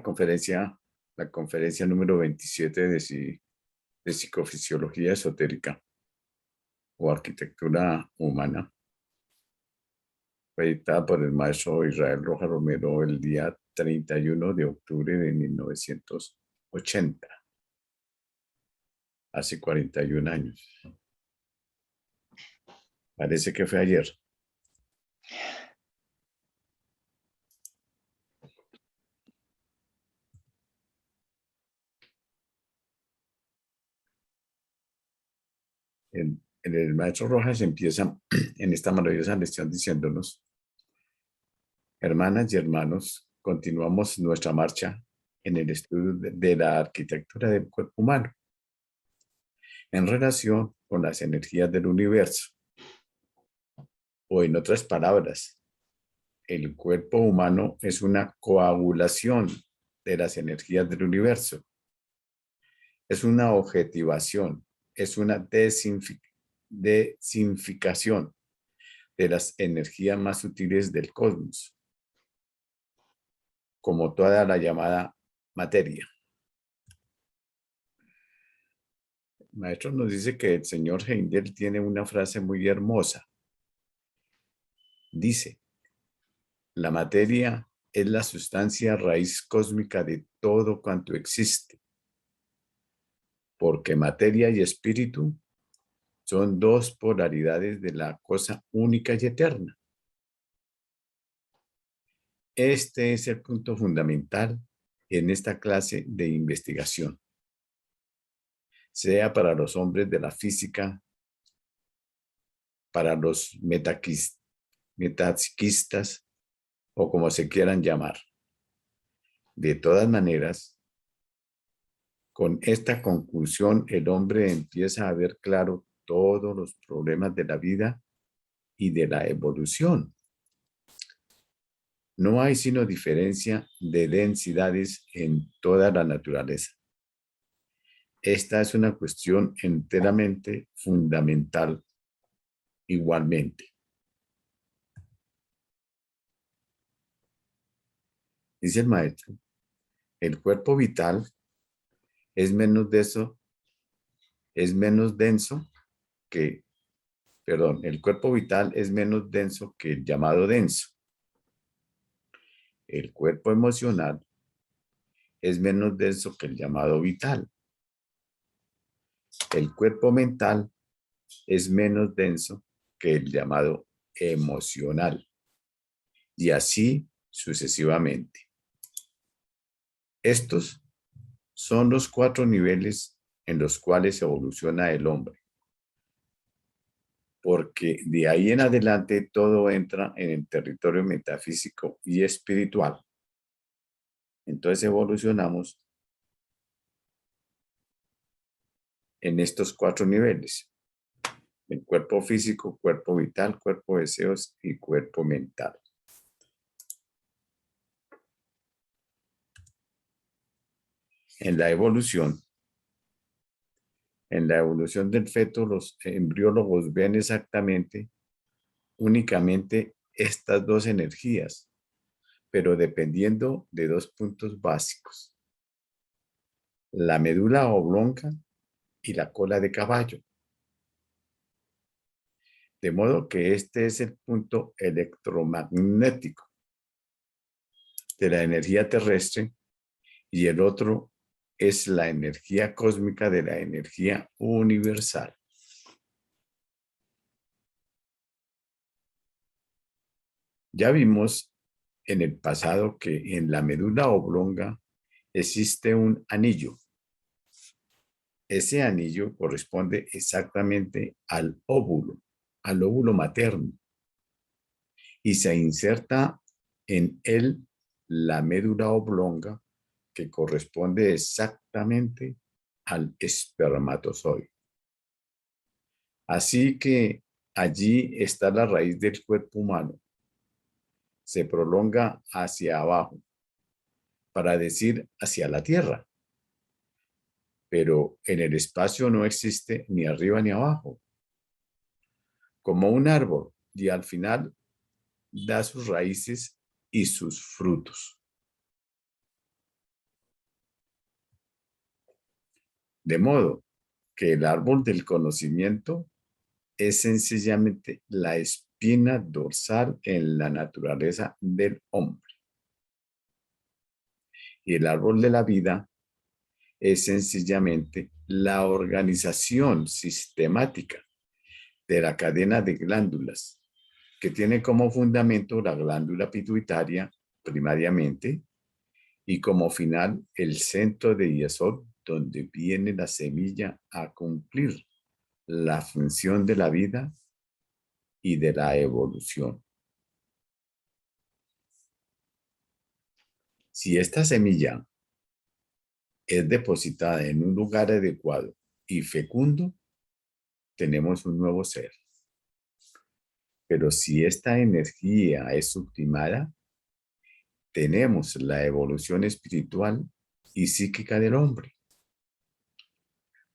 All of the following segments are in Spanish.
Conferencia, la conferencia número 27 de psicofisiología esotérica o arquitectura humana, fue dictada por el maestro Israel Rojas Romero el día 31 de octubre de 1980, hace 41 años. Parece que fue ayer. El maestro Rojas empieza en esta maravillosa lección diciéndonos: hermanas y hermanos, continuamos nuestra marcha en el estudio de la arquitectura del cuerpo humano en relación con las energías del universo. O en otras palabras, el cuerpo humano es una coagulación de las energías del universo. Es una objetivación, es una desinficación de las energías más sutiles del cosmos, como toda la llamada materia. El maestro nos dice que el señor Heindel tiene una frase muy hermosa. Dice: la materia es la sustancia raíz cósmica de todo cuanto existe, porque materia y espíritu son dos polaridades de la cosa única y eterna. Este es el punto fundamental en esta clase de investigación, sea para los hombres de la física, para los metapsiquistas o como se quieran llamar. De todas maneras, con esta conclusión, el hombre empieza a ver claro todos los problemas de la vida y de la evolución. No hay sino diferencia de densidades en toda la naturaleza. Esta es una cuestión enteramente fundamental igualmente. Dice el maestro: el cuerpo vital es menos denso que, el cuerpo vital es menos denso que el llamado denso. El cuerpo emocional es menos denso que el llamado vital. El cuerpo mental es menos denso que el llamado emocional. Y así sucesivamente. Estos son los 4 niveles en los cuales evoluciona el hombre, porque de ahí en adelante todo entra en el territorio metafísico y espiritual. Entonces evolucionamos en estos 4 niveles: el cuerpo físico, cuerpo vital, cuerpo de deseos y cuerpo mental. En la evolución del feto, los embriólogos ven únicamente estas 2 energías, pero dependiendo de 2 puntos básicos: la médula oblonga y la cola de caballo. De modo que este es el punto electromagnético de la energía terrestre y el otro es la energía cósmica de la energía universal. Ya vimos en el pasado que en la médula oblonga existe un anillo. Ese anillo corresponde exactamente al óvulo materno, y se inserta en él la médula oblonga, que corresponde exactamente al espermatozoide. Así que allí está la raíz del cuerpo humano. Se prolonga hacia abajo, para decir hacia la tierra. Pero en el espacio no existe ni arriba ni abajo. Como un árbol, y al final da sus raíces y sus frutos. De modo que el árbol del conocimiento es sencillamente la espina dorsal en la naturaleza del hombre. Y el árbol de la vida es sencillamente la organización sistemática de la cadena de glándulas que tiene como fundamento la glándula pituitaria primariamente y como final el centro de Yesod, donde viene la semilla a cumplir la función de la vida y de la evolución. Si esta semilla es depositada en un lugar adecuado y fecundo, tenemos un nuevo ser. Pero si esta energía es sublimada, tenemos la evolución espiritual y psíquica del hombre.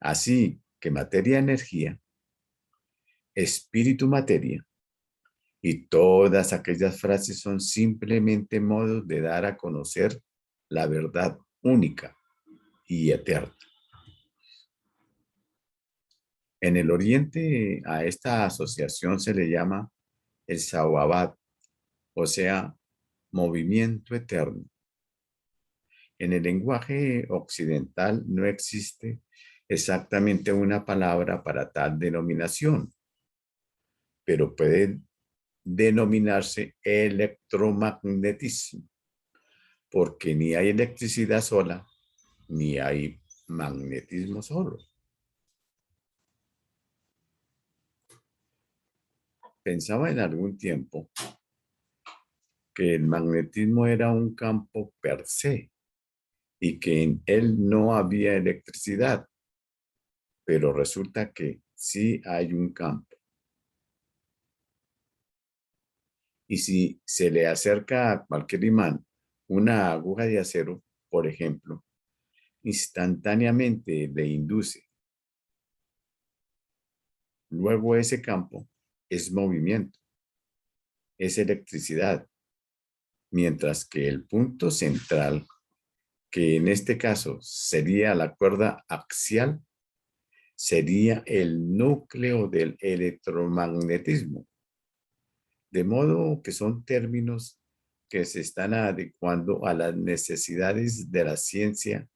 Así que materia-energía, espíritu-materia, y todas aquellas frases son simplemente modos de dar a conocer la verdad única y eterna. En el Oriente a esta asociación se le llama el Sawabad, o sea, movimiento eterno. En el lenguaje occidental no existe exactamente una palabra para tal denominación, pero puede denominarse electromagnetismo, porque ni hay electricidad sola, ni hay magnetismo solo. Pensaba en algún tiempo que el magnetismo era un campo per se y que en él no había electricidad, pero resulta que sí hay un campo. Y si se le acerca a cualquier imán una aguja de acero, por ejemplo, instantáneamente le induce. Luego ese campo es movimiento, es electricidad, mientras que el punto central, que en este caso sería la cuerda axial, sería el núcleo del electromagnetismo. De modo que son términos que se están adecuando a las necesidades de la ciencia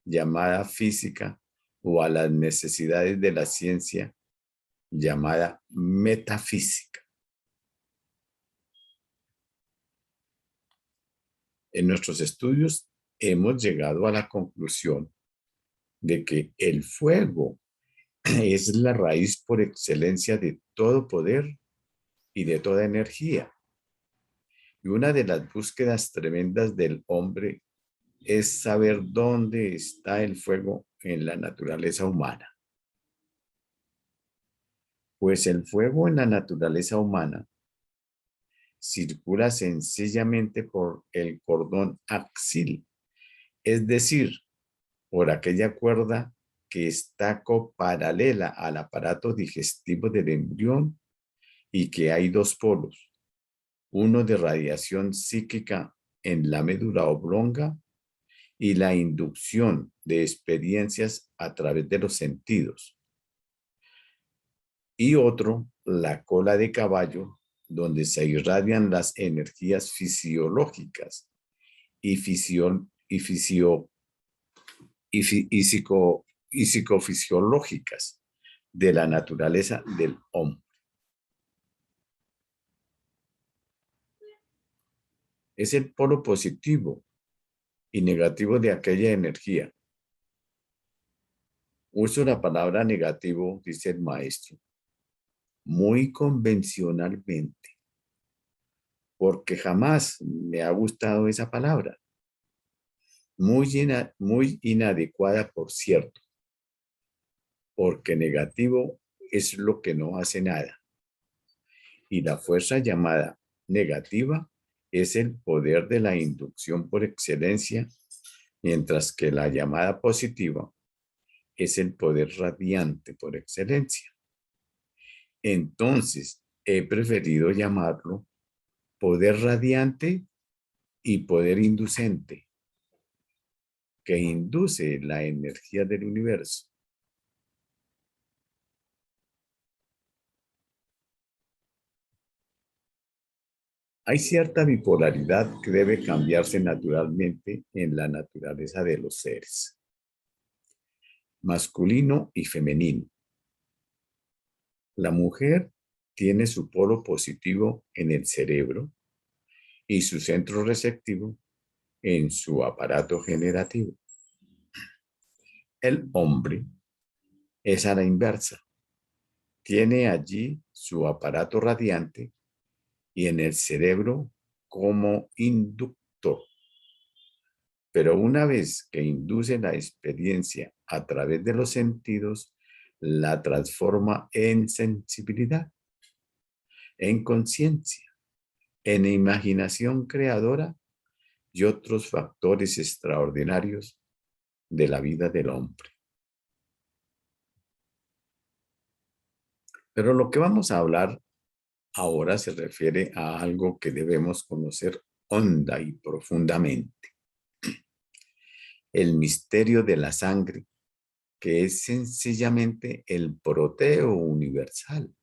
llamada física o a las necesidades de la ciencia llamada metafísica. En nuestros estudios hemos llegado a la conclusión de que el fuego es la raíz por excelencia de todo poder y de toda energía. Y una de las búsquedas tremendas del hombre es saber dónde está el fuego en la naturaleza humana. Pues el fuego en la naturaleza humana circula sencillamente por el cordón axil, es decir, por aquella cuerda que está coparalela al aparato digestivo del embrión y que hay dos polos, uno de radiación psíquica en la médula oblonga y la inducción de experiencias a través de los sentidos, y otro, la cola de caballo, donde se irradian las energías fisiológicas y, psicofisiológicas de la naturaleza del hombre. Es el polo positivo y negativo de aquella energía. Uso la palabra negativo, dice el maestro, muy convencionalmente, porque jamás me ha gustado esa palabra. Muy inadecuada, por cierto, porque negativo es lo que no hace nada. Y la fuerza llamada negativa es el poder de la inducción por excelencia, mientras que la llamada positiva es el poder radiante por excelencia. Entonces, he preferido llamarlo poder radiante y poder inducente. que induce la energía del universo. Hay cierta bipolaridad que debe cambiarse naturalmente en la naturaleza de los seres, masculino y femenino. La mujer tiene su polo positivo en el cerebro y su centro receptivo en su aparato generativo. El hombre es a la inversa. Tiene allí su aparato radiante y en el cerebro como inductor. Pero una vez que induce la experiencia a través de los sentidos, la transforma en sensibilidad, en conciencia, en imaginación creadora y otros factores extraordinarios de la vida del hombre. Pero lo que vamos a hablar ahora se refiere a algo que debemos conocer honda y profundamente. El misterio de la sangre, que es sencillamente el proteo universal,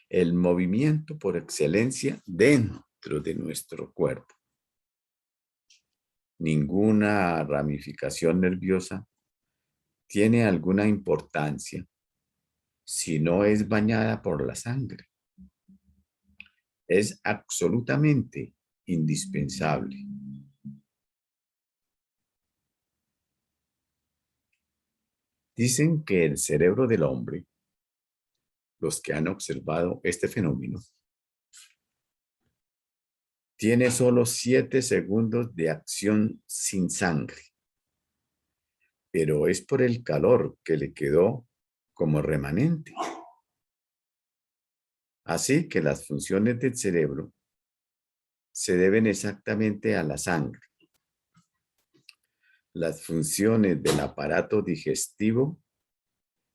el movimiento por excelencia dentro de nuestro cuerpo. Ninguna ramificación nerviosa tiene alguna importancia si no es bañada por la sangre. Es absolutamente indispensable. Dicen que el cerebro del hombre, los que han observado este fenómeno, tiene solo 7 segundos de acción sin sangre, pero es por el calor que le quedó como remanente. Así que las funciones del cerebro se deben exactamente a la sangre. Las funciones del aparato digestivo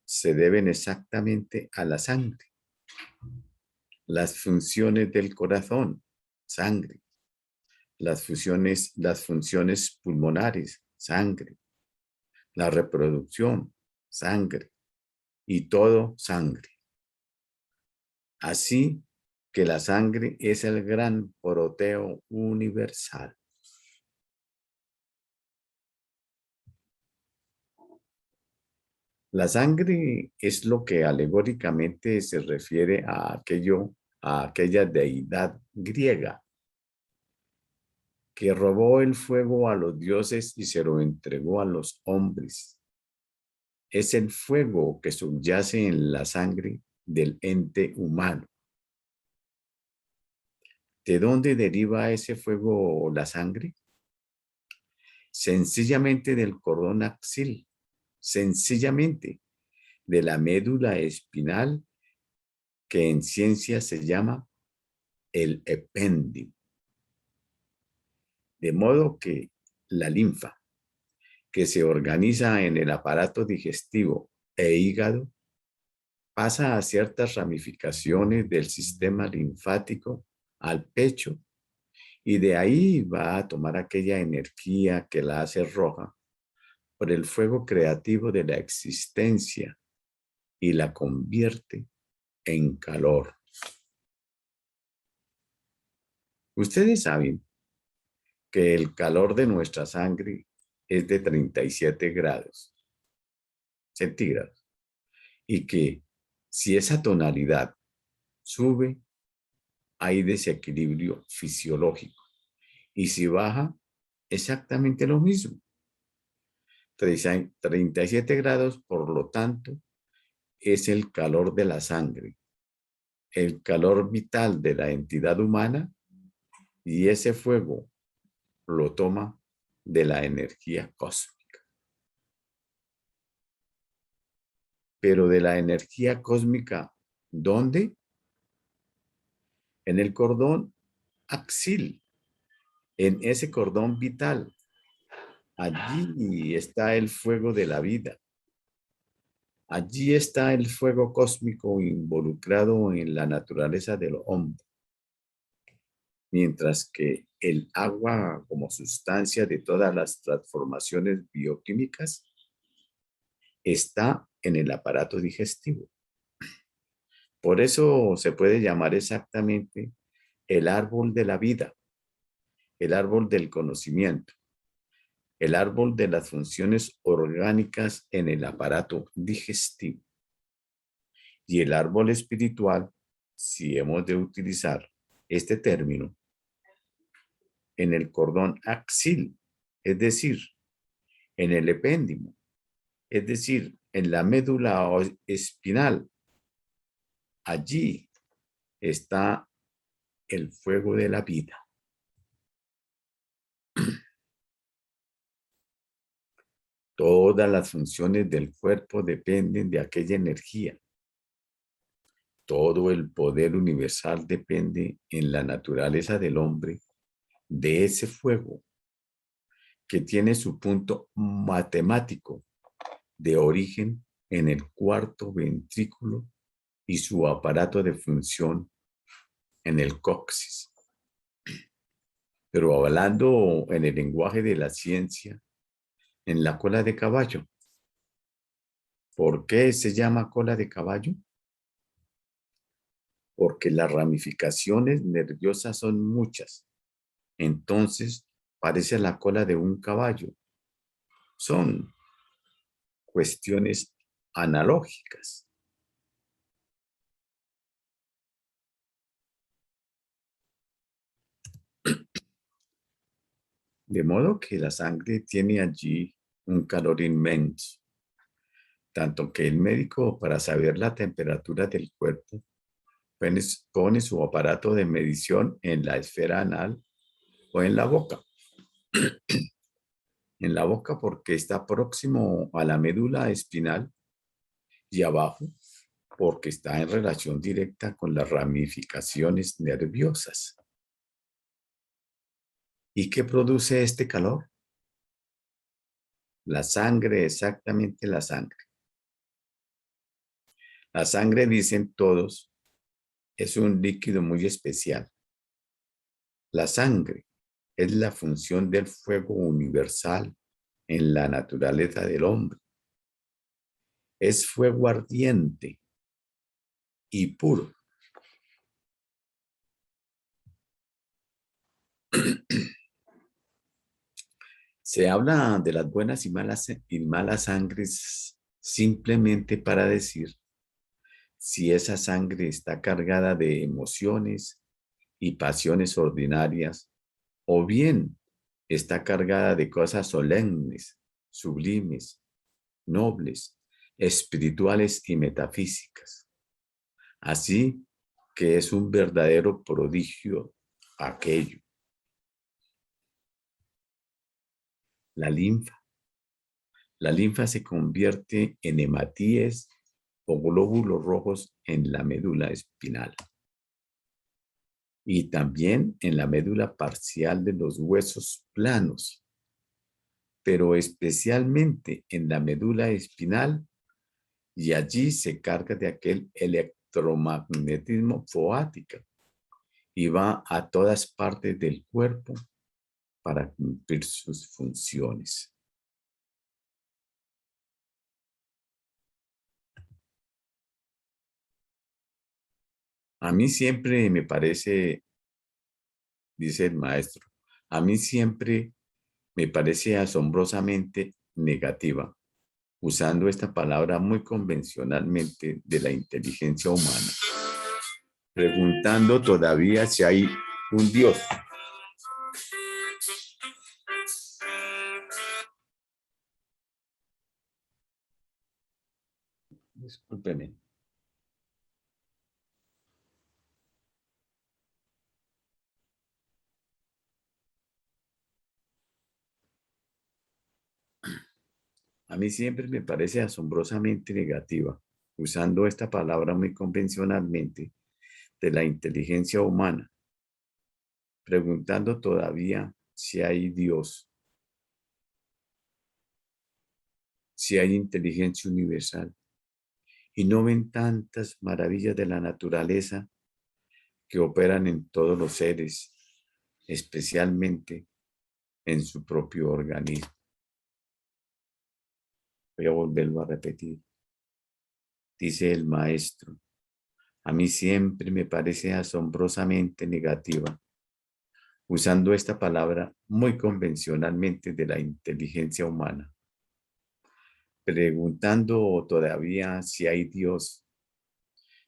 se deben exactamente a la sangre. Las funciones del corazón, sangre. Las funciones pulmonares, sangre. La reproducción, sangre. Y todo sangre. Así que la sangre es el gran proteo universal. La sangre es lo que alegóricamente se refiere a aquella deidad griega que robó el fuego a los dioses y se lo entregó a los hombres. Es el fuego que subyace en la sangre del ente humano. ¿De dónde deriva ese fuego o la sangre? Sencillamente del cordón axil, sencillamente de la médula espinal que en ciencia se llama el epéndice. De modo que la linfa, que se organiza en el aparato digestivo e hígado, pasa a ciertas ramificaciones del sistema linfático al pecho y de ahí va a tomar aquella energía que la hace roja por el fuego creativo de la existencia y la convierte en calor. Ustedes saben que el calor de nuestra sangre es de 37 grados centígrados y que si esa tonalidad sube, hay desequilibrio fisiológico y si baja, exactamente lo mismo. 37 grados, por lo tanto, es el calor de la sangre, el calor vital de la entidad humana y ese fuego lo toma de la energía cósmica. Pero de la energía cósmica, ¿dónde? En el cordón axil, en ese cordón vital. Allí está el fuego de la vida. Allí está el fuego cósmico involucrado en la naturaleza del hombre. mientras que el agua como sustancia de todas las transformaciones bioquímicas está en el aparato digestivo. Por eso se puede llamar exactamente el árbol de la vida, el árbol del conocimiento, el árbol de las funciones orgánicas en el aparato digestivo. Y el árbol espiritual, si hemos de utilizar este término, en el cordón axil, es decir, en el epéndimo, es decir, en la médula espinal. Allí está el fuego de la vida. Todas las funciones del cuerpo dependen de aquella energía. Todo el poder universal depende en la naturaleza del hombre de ese fuego que tiene su punto matemático de origen en el cuarto ventrículo y su aparato de función en el coxis. Pero hablando en el lenguaje de la ciencia, en la cola de caballo. ¿Por qué se llama cola de caballo? Porque las ramificaciones nerviosas son muchas. Entonces, parece la cola de un caballo. Son cuestiones analógicas. De modo que la sangre tiene allí un calor inmenso, tanto que el médico, para saber la temperatura del cuerpo, pone su aparato de medición en la esfera anal o en la boca. En la boca porque está próximo a la médula espinal y abajo porque está en relación directa con las ramificaciones nerviosas. ¿Y qué produce este calor? La sangre, exactamente la sangre. La sangre, dicen todos, es un líquido muy especial. La sangre es la función del fuego universal en la naturaleza del hombre. Es fuego ardiente y puro. Se habla de las buenas y malas sangres simplemente para decir si esa sangre está cargada de emociones y pasiones ordinarias o bien está cargada de cosas solemnes, sublimes, nobles, espirituales y metafísicas. Así que es un verdadero prodigio aquello. La linfa. La linfa se convierte en hematíes o glóbulos rojos en la médula espinal y también en la médula parcial de los huesos planos, pero especialmente en la médula espinal, y allí se carga de aquel electromagnetismo foático y va a todas partes del cuerpo para cumplir sus funciones. A mí siempre me parece, dice el maestro, a mí siempre me parece asombrosamente negativa, usando esta palabra muy convencionalmente de la inteligencia humana, preguntando todavía si hay un Dios. Discúlpeme. A mí siempre me parece asombrosamente negativa, usando esta palabra muy convencionalmente de la inteligencia humana, preguntando todavía si hay Dios, si hay inteligencia universal, y no ven tantas maravillas de la naturaleza que operan en todos los seres especialmente en su propio organismo. Voy a volverlo a repetir. Dice el maestro, a mí siempre me parece asombrosamente negativa, usando esta palabra muy convencionalmente de la inteligencia humana, preguntando todavía si hay Dios,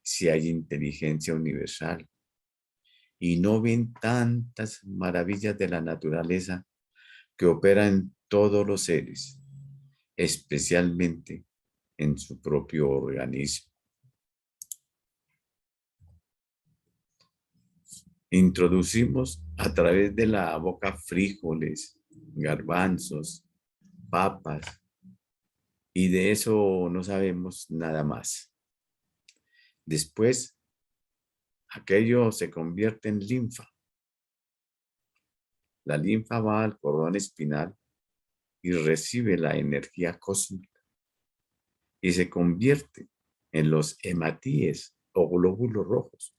si hay inteligencia universal, y no ven tantas maravillas de la naturaleza que opera en todos los seres, especialmente en su propio organismo. Introducimos a través de la boca frijoles, garbanzos, papas, y de eso no sabemos nada más. Después, aquello se convierte en linfa. La linfa va al cordón espinal y recibe la energía cósmica y se convierte en los hematíes o glóbulos rojos,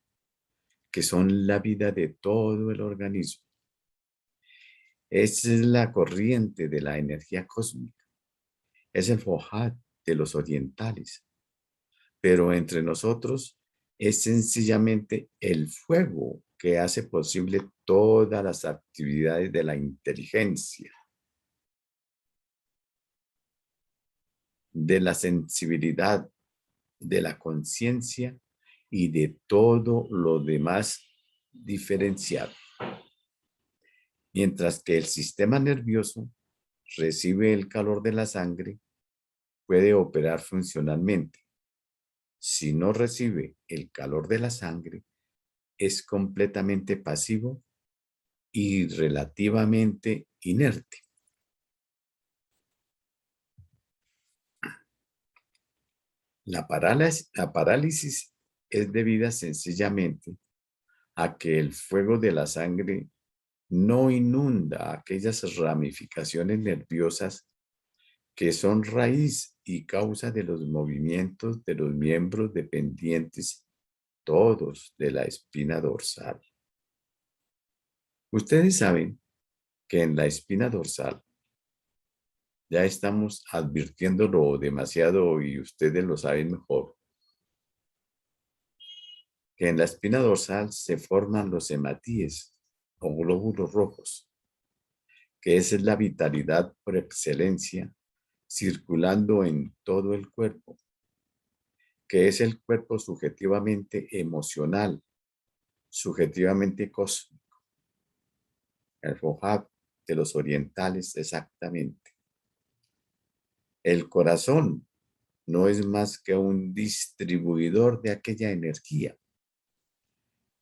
que son la vida de todo el organismo. Esa es la corriente de la energía cósmica. Es el Fojat de los orientales. Pero entre nosotros es sencillamente el fuego que hace posible todas las actividades de la inteligencia, de la sensibilidad, de la conciencia y de todo lo demás diferenciado. Mientras que el sistema nervioso recibe el calor de la sangre, puede operar funcionalmente. Si no recibe el calor de la sangre, es completamente pasivo y relativamente inerte. La parálisis es debida sencillamente a que el fuego de la sangre no inunda aquellas ramificaciones nerviosas que son raíz y causa de los movimientos de los miembros dependientes, todos de la espina dorsal. Ustedes saben que en la espina dorsal ya estamos advirtiéndolo demasiado y ustedes lo saben mejor, que en la espina dorsal se forman los hematíes o glóbulos rojos, que esa es la vitalidad por excelencia circulando en todo el cuerpo, que es el cuerpo subjetivamente emocional, subjetivamente cósmico, el Fojat de los orientales exactamente. El corazón no es más que un distribuidor de aquella energía,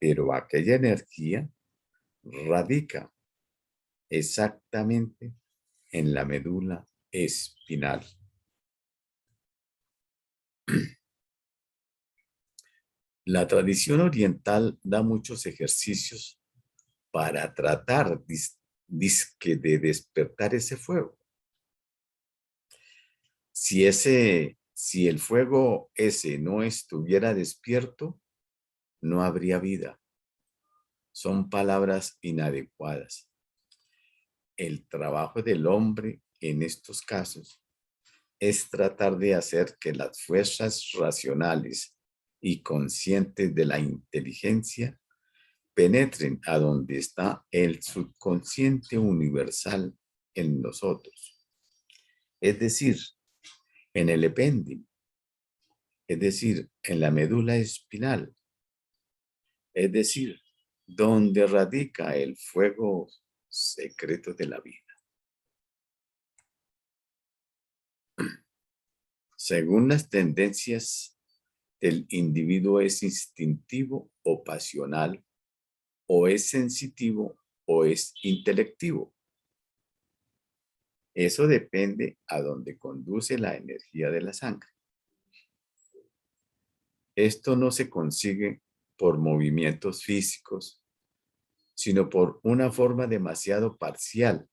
pero aquella energía radica exactamente en la médula espinal. La tradición oriental da muchos ejercicios para tratar dizque de despertar ese fuego. Si el fuego ese no estuviera despierto, no habría vida. Son palabras inadecuadas. El trabajo del hombre en estos casos es tratar de hacer que las fuerzas racionales y conscientes de la inteligencia penetren a donde está el subconsciente universal en nosotros, es decir, en el epéndimo, es decir, en la médula espinal, es decir, donde radica el fuego secreto de la vida. Según las tendencias del individuo es instintivo o pasional, o es sensitivo o es intelectivo. Eso depende a dónde conduce la energía de la sangre. Esto no se consigue por movimientos físicos, sino por una forma demasiado parcial.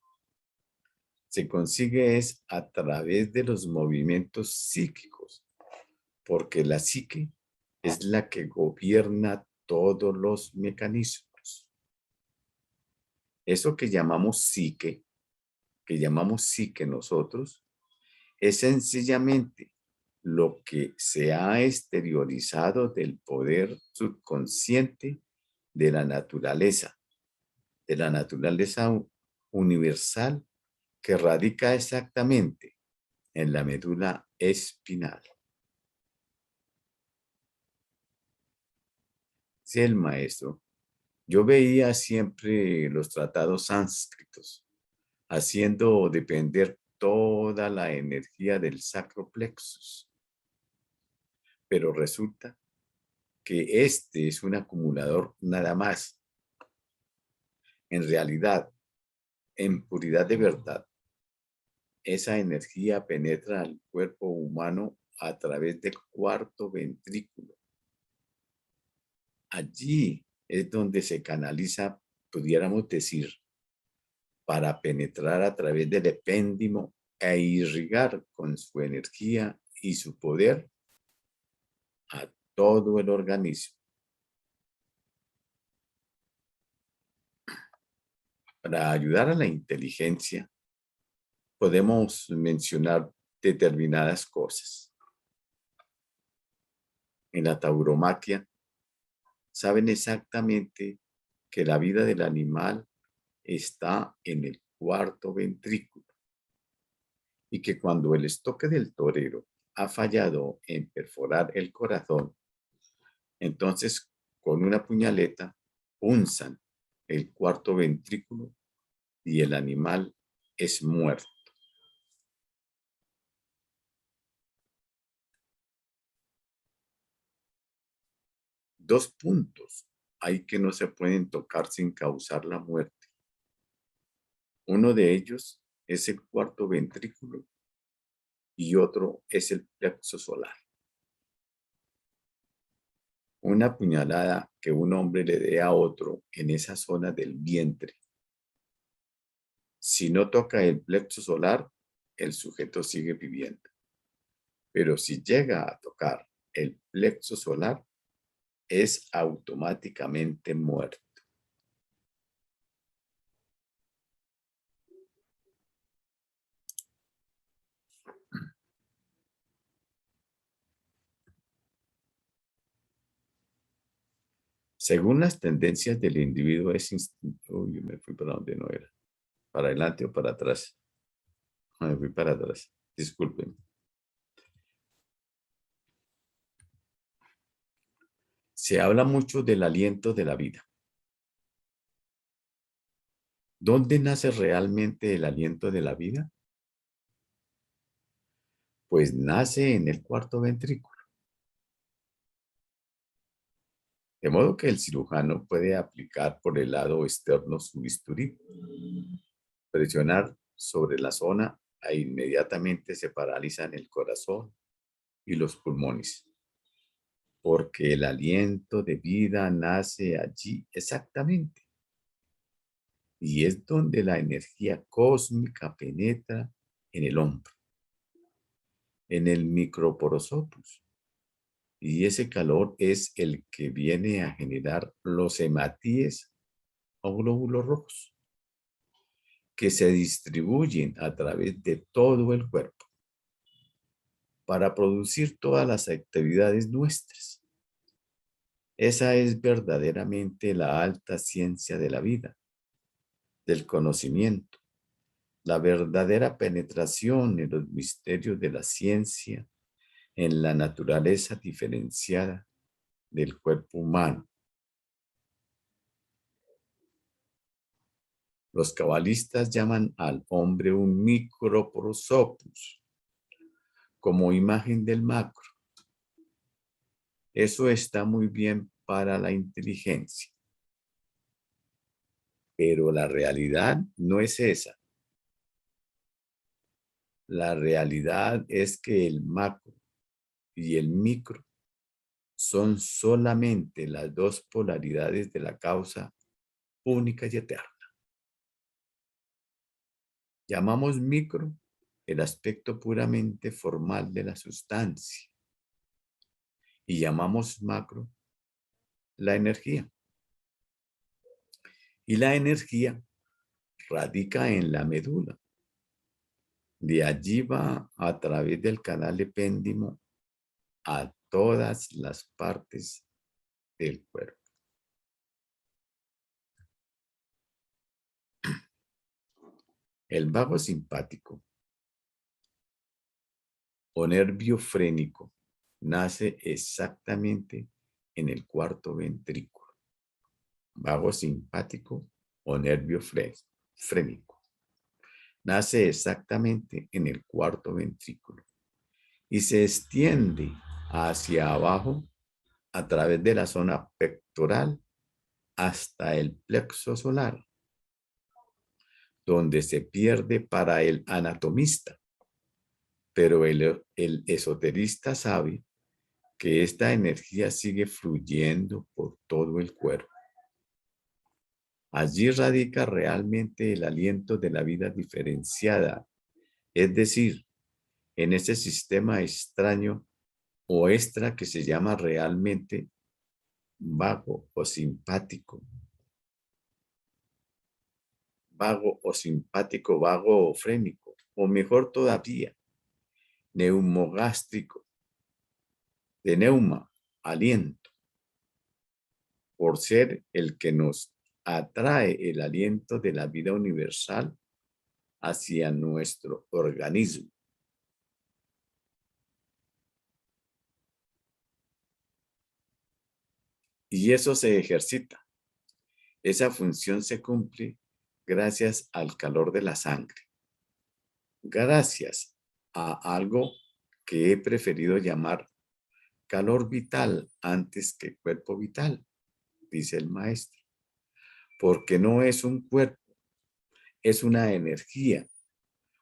Se consigue es a través de los movimientos psíquicos, porque la psique es la que gobierna todos los mecanismos. Eso que llamamos psique nosotros, es sencillamente lo que se ha exteriorizado del poder subconsciente de la naturaleza universal que radica exactamente en la médula espinal. Sí, el maestro. Yo veía siempre los tratados sánscritos, haciendo depender toda la energía del sacro plexus. Pero resulta que este es un acumulador nada más. En realidad, en puridad de verdad, esa energía penetra al cuerpo humano a través del cuarto ventrículo. Allí es donde se canaliza, pudiéramos decir, para penetrar a través del epéndimo e irrigar con su energía y su poder a todo el organismo. Para ayudar a la inteligencia, podemos mencionar determinadas cosas. En la tauromaquia, saben exactamente que la vida del animal está en el cuarto ventrículo y que cuando el estoque del torero ha fallado en perforar el corazón, entonces con una puñaleta punzan el cuarto ventrículo y el animal es muerto. Dos puntos hay que no se pueden tocar sin causar la muerte. Uno de ellos es el cuarto ventrículo y otro es el plexo solar. Una puñalada que un hombre le dé a otro en esa zona del vientre. Si no toca el plexo solar, el sujeto sigue viviendo. Pero si llega a tocar el plexo solar, es automáticamente muerto. Según las tendencias del individuo, es instinto. Uy, me fui para donde no era. ¿Para adelante o para atrás? Me fui para atrás. Disculpen. Se habla mucho del aliento de la vida. ¿Dónde nace realmente el aliento de la vida? Pues nace en el cuarto ventrículo. De modo que el cirujano puede aplicar por el lado externo su bisturí, presionar sobre la zona e inmediatamente se paralizan el corazón y los pulmones, porque el aliento de vida nace allí exactamente. Y es donde la energía cósmica penetra en el hombro, en el microporosopus. Y ese calor es el que viene a generar los hematíes o glóbulos rojos, que se distribuyen a través de todo el cuerpo para producir todas las actividades nuestras. Esa es verdaderamente la alta ciencia de la vida, del conocimiento, la verdadera penetración en los misterios de la ciencia, en la naturaleza diferenciada del cuerpo humano. Los cabalistas llaman al hombre un microprosopus, como imagen del macro. Eso está muy bien para la inteligencia. Pero la realidad no es esa. La realidad es que el macro y el micro son solamente las dos polaridades de la causa única y eterna. Llamamos micro el aspecto puramente formal de la sustancia y llamamos macro la energía. Y la energía radica en la médula. De allí va a través del canal epéndimo a todas las partes del cuerpo. El vago simpático o nervio frénico nace exactamente en el cuarto ventrículo. Vago simpático o nervio frénico nace exactamente en el cuarto ventrículo y se extiende hacia abajo a través de la zona pectoral hasta el plexo solar, donde se pierde para el anatomista, pero el esoterista sabe que esta energía sigue fluyendo por todo el cuerpo. Allí radica realmente el aliento de la vida diferenciada, es decir, en ese sistema extraño o extra que se llama realmente vago o simpático. Vago o simpático, vago o frénico, o mejor todavía, neumogástrico, de neuma, aliento, por ser el que nos atrae el aliento de la vida universal hacia nuestro organismo. Y eso se ejercita. Esa función se cumple gracias al calor de la sangre, gracias a algo que he preferido llamar calor vital antes que cuerpo vital, dice el maestro, porque no es un cuerpo, es una energía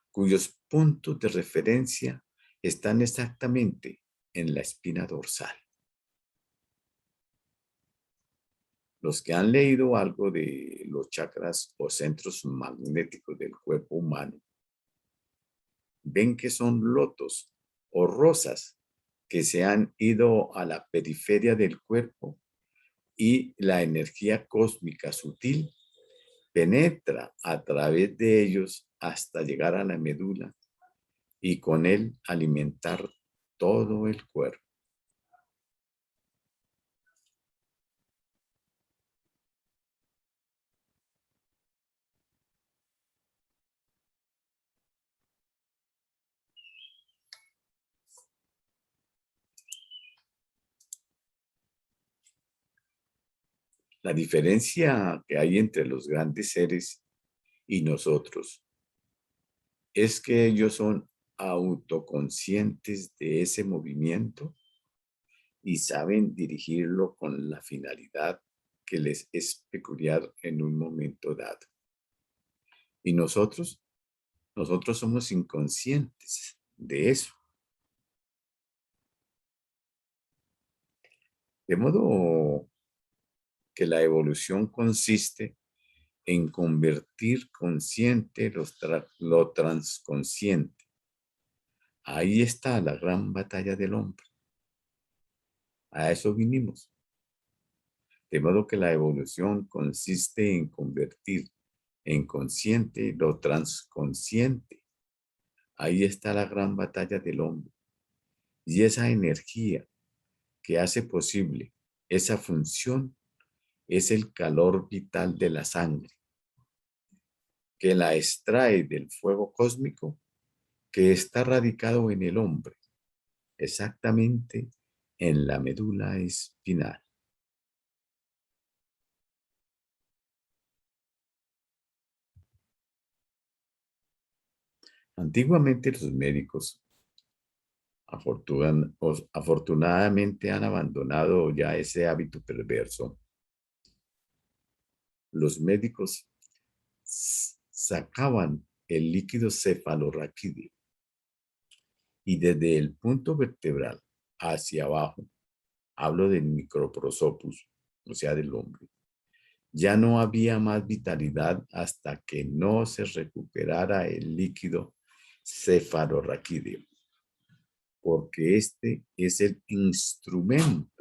cuyos puntos de referencia están exactamente en la espina dorsal. Los que han leído algo de los chakras o centros magnéticos del cuerpo humano ven que son lotos o rosas que se han ido a la periferia del cuerpo y la energía cósmica sutil penetra a través de ellos hasta llegar a la médula y con él alimentar todo el cuerpo. La diferencia que hay entre los grandes seres y nosotros es que ellos son autoconscientes de ese movimiento y saben dirigirlo con la finalidad que les es peculiar en un momento dado. Y nosotros somos inconscientes de eso. De modo que la evolución consiste en convertir consciente lo transconsciente. Ahí está la gran batalla del hombre. A eso vinimos. De modo que la evolución consiste en convertir en consciente lo transconsciente. Ahí está la gran batalla del hombre. Y esa energía que hace posible esa función es el calor vital de la sangre, que la extrae del fuego cósmico que está radicado en el hombre, exactamente en la médula espinal. Antiguamente los médicos afortunadamente han abandonado ya ese hábito perverso. Los médicos sacaban el líquido cefalorraquídeo y desde el punto vertebral hacia abajo, hablo del microprosopus, o sea, del hombre, ya no había más vitalidad hasta que no se recuperara el líquido cefalorraquídeo, porque este es el instrumento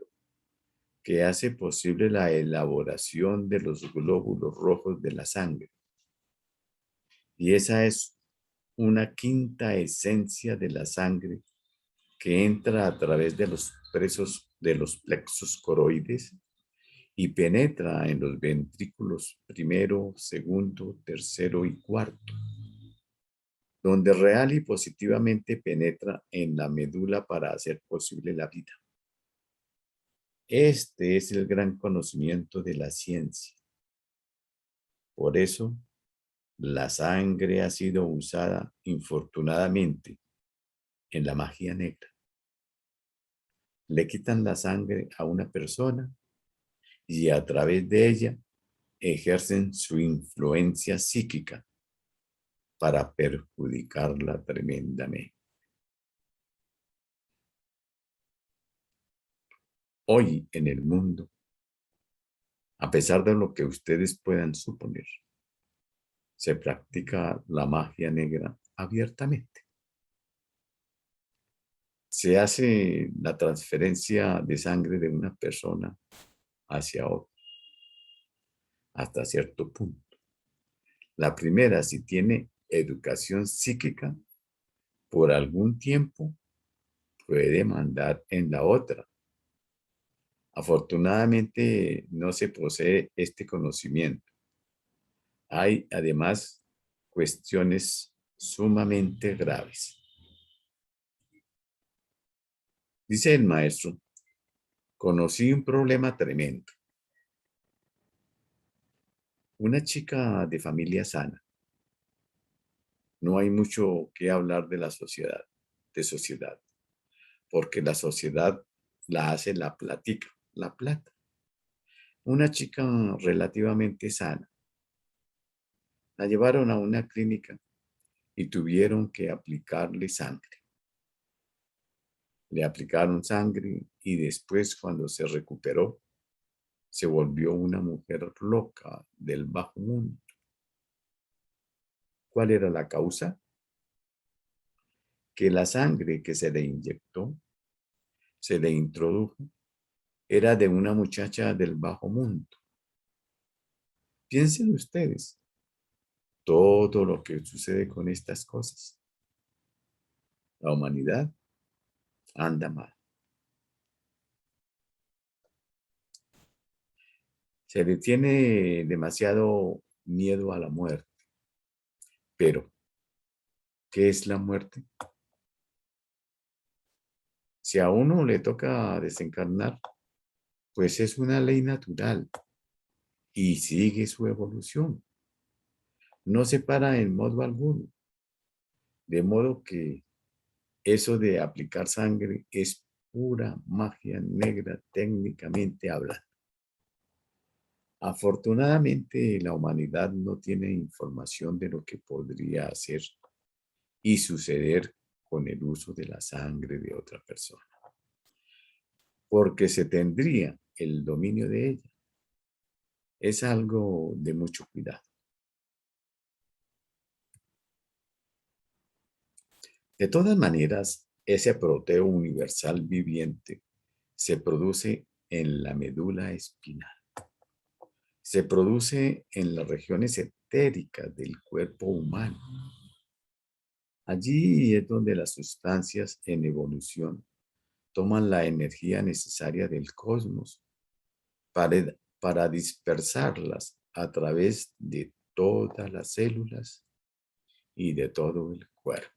que hace posible la elaboración de los glóbulos rojos de la sangre. Y esa es una quinta esencia de la sangre que entra a través de los presos de los plexos coroides y penetra en los ventrículos primero, segundo, tercero y cuarto, donde real y positivamente penetra en la médula para hacer posible la vida. Este es el gran conocimiento de la ciencia. Por eso, la sangre ha sido usada infortunadamente en la magia negra. Le quitan la sangre a una persona y a través de ella ejercen su influencia psíquica para perjudicarla tremendamente. Hoy en el mundo, a pesar de lo que ustedes puedan suponer, se practica la magia negra abiertamente. Se hace la transferencia de sangre de una persona hacia otra, hasta cierto punto. La primera, si tiene educación psíquica, por algún tiempo puede mandar en la otra. Afortunadamente no se posee este conocimiento. Hay además cuestiones sumamente graves. Dice el maestro, conocí un problema tremendo. Una chica de familia sana. No hay mucho que hablar de la sociedad, porque la sociedad la hace la platica, la plata. Una chica relativamente sana. La llevaron a una clínica y tuvieron que aplicarle sangre. Le aplicaron sangre y después, cuando se recuperó, se volvió una mujer loca del bajo mundo. ¿Cuál era la causa? Que la sangre que se le inyectó, se le introdujo, era de una muchacha del bajo mundo. Piensen ustedes todo lo que sucede con estas cosas. La humanidad anda mal. Se le tiene demasiado miedo a la muerte. Pero, ¿qué es la muerte? Si a uno le toca desencarnar, pues es una ley natural y sigue su evolución. No se para en modo alguno. De modo que eso de aplicar sangre es pura magia negra técnicamente hablando. Afortunadamente, la humanidad no tiene información de lo que podría hacer y suceder con el uso de la sangre de otra persona, porque se tendría el dominio de ella. Es algo de mucho cuidado. De todas maneras, ese proteo universal viviente se produce en la médula espinal. Se produce en las regiones etéricas del cuerpo humano. Allí es donde las sustancias en evolución toman la energía necesaria del cosmos para dispersarlas a través de todas las células y de todo el cuerpo.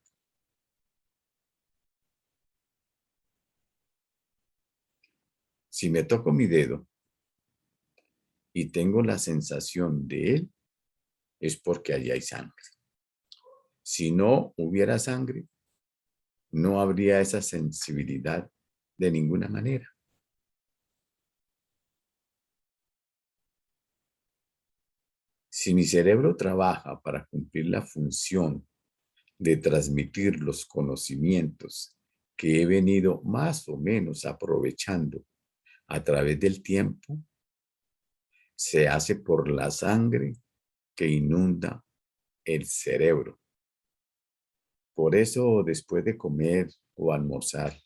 Si me toco mi dedo y tengo la sensación de él, es porque allí hay sangre. Si no hubiera sangre, no habría esa sensibilidad de ninguna manera. Si mi cerebro trabaja para cumplir la función de transmitir los conocimientos que he venido más o menos aprovechando a través del tiempo, se hace por la sangre que inunda el cerebro. Por eso, después de comer o almorzar,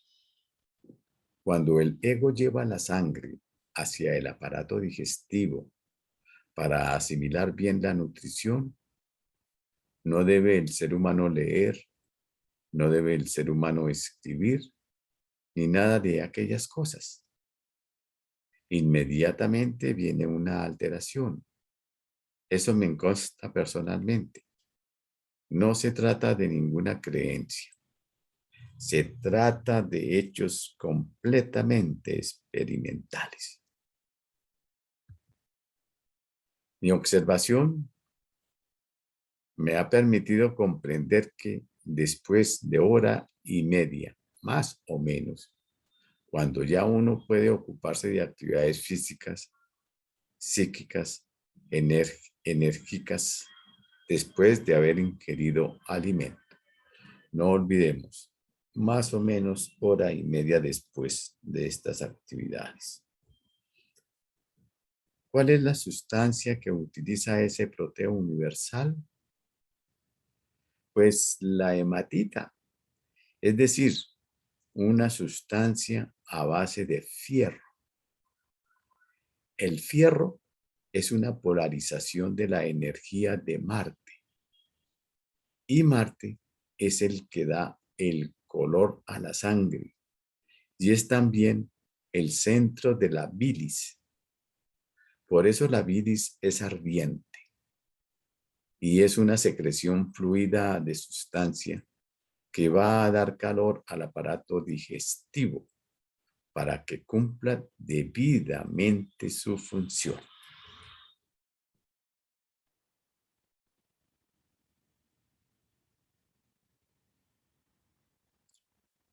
cuando el ego lleva la sangre hacia el aparato digestivo para asimilar bien la nutrición, No debe el ser humano leer, no debe el ser humano escribir, ni nada de aquellas cosas. Inmediatamente viene una alteración. Eso me consta personalmente. No se trata de ninguna creencia. Se trata de hechos completamente experimentales. Mi observación me ha permitido comprender que después de hora y media, más o menos, cuando ya uno puede ocuparse de actividades físicas, psíquicas, enérgicas, después de haber ingerido alimento. No olvidemos, más o menos hora y media después de estas actividades. ¿Cuál es la sustancia que utiliza ese proteo universal? Pues la hematita, es decir, una sustancia a base de fierro. El fierro es una polarización de la energía de Marte y Marte es el que da el color a la sangre y es también el centro de la bilis. Por eso la bilis es ardiente y es una secreción fluida de sustancia que va a dar calor al aparato digestivo para que cumpla debidamente su función.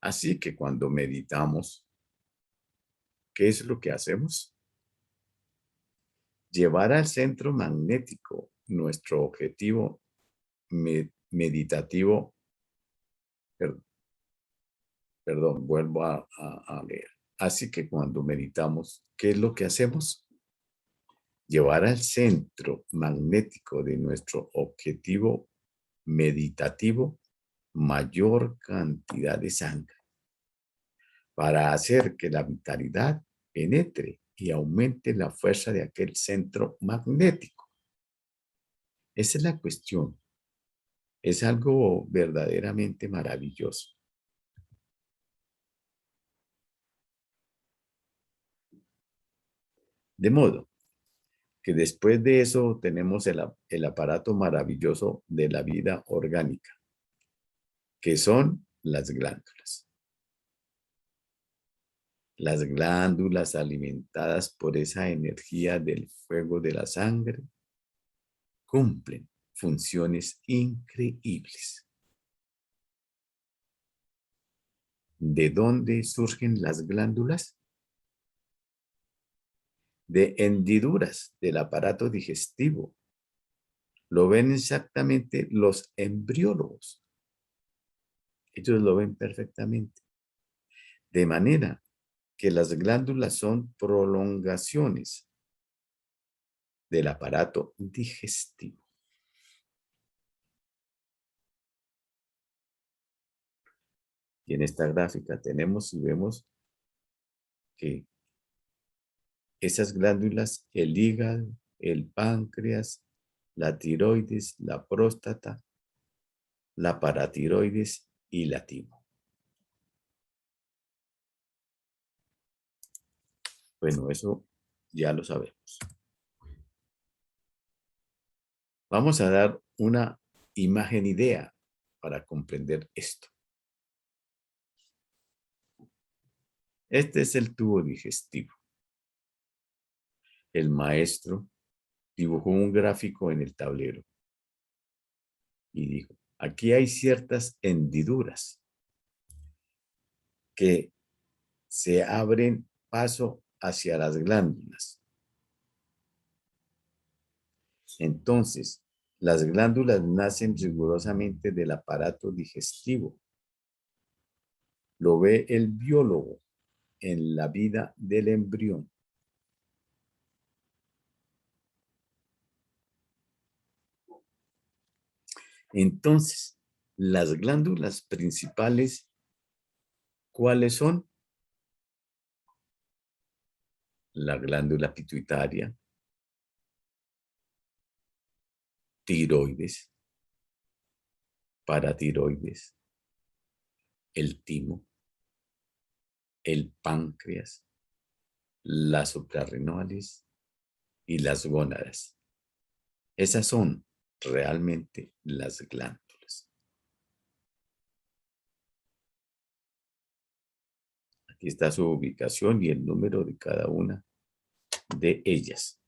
Así que cuando meditamos, ¿qué es lo que hacemos? Llevar al centro magnético nuestro objetivo meditativo. Perdón, vuelvo a leer. Así que cuando meditamos, ¿qué es lo que hacemos? Llevar al centro magnético de nuestro objetivo meditativo mayor cantidad de sangre para hacer que la vitalidad penetre y aumente la fuerza de aquel centro magnético. Esa es la cuestión. Es algo verdaderamente maravilloso. De modo que después de eso tenemos el aparato maravilloso de la vida orgánica, que son las glándulas. Las glándulas alimentadas por esa energía del fuego de la sangre cumplen funciones increíbles. ¿De dónde surgen las glándulas? De hendiduras del aparato digestivo. Lo ven exactamente los embriólogos. Ellos lo ven perfectamente. De manera que las glándulas son prolongaciones del aparato digestivo. Y en esta gráfica tenemos y vemos que esas glándulas, el hígado, el páncreas, la tiroides, la próstata, la paratiroides y la timo. Bueno, eso ya lo sabemos. Vamos a dar una imagen idea para comprender esto. Este es el tubo digestivo. El maestro dibujó un gráfico en el tablero y dijo, aquí hay ciertas hendiduras que se abren paso hacia las glándulas. Entonces, las glándulas nacen rigurosamente del aparato digestivo. Lo ve el biólogo en la vida del embrión. Entonces, las glándulas principales, ¿cuáles son? La glándula pituitaria, tiroides, paratiroides, el timo, el páncreas, las suprarrenales y las gónadas. Esas son realmente las glándulas. Aquí está su ubicación y el número de cada una de ellas.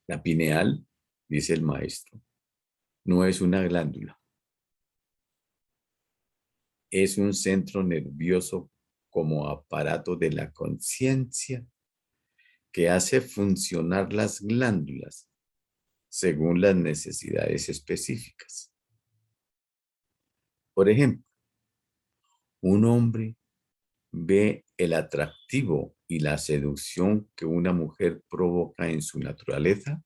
La pineal, dice el maestro, no es una glándula. Es un centro nervioso como aparato de la conciencia que hace funcionar las glándulas según las necesidades específicas. Por ejemplo, un hombre ve el atractivo y la seducción que una mujer provoca en su naturaleza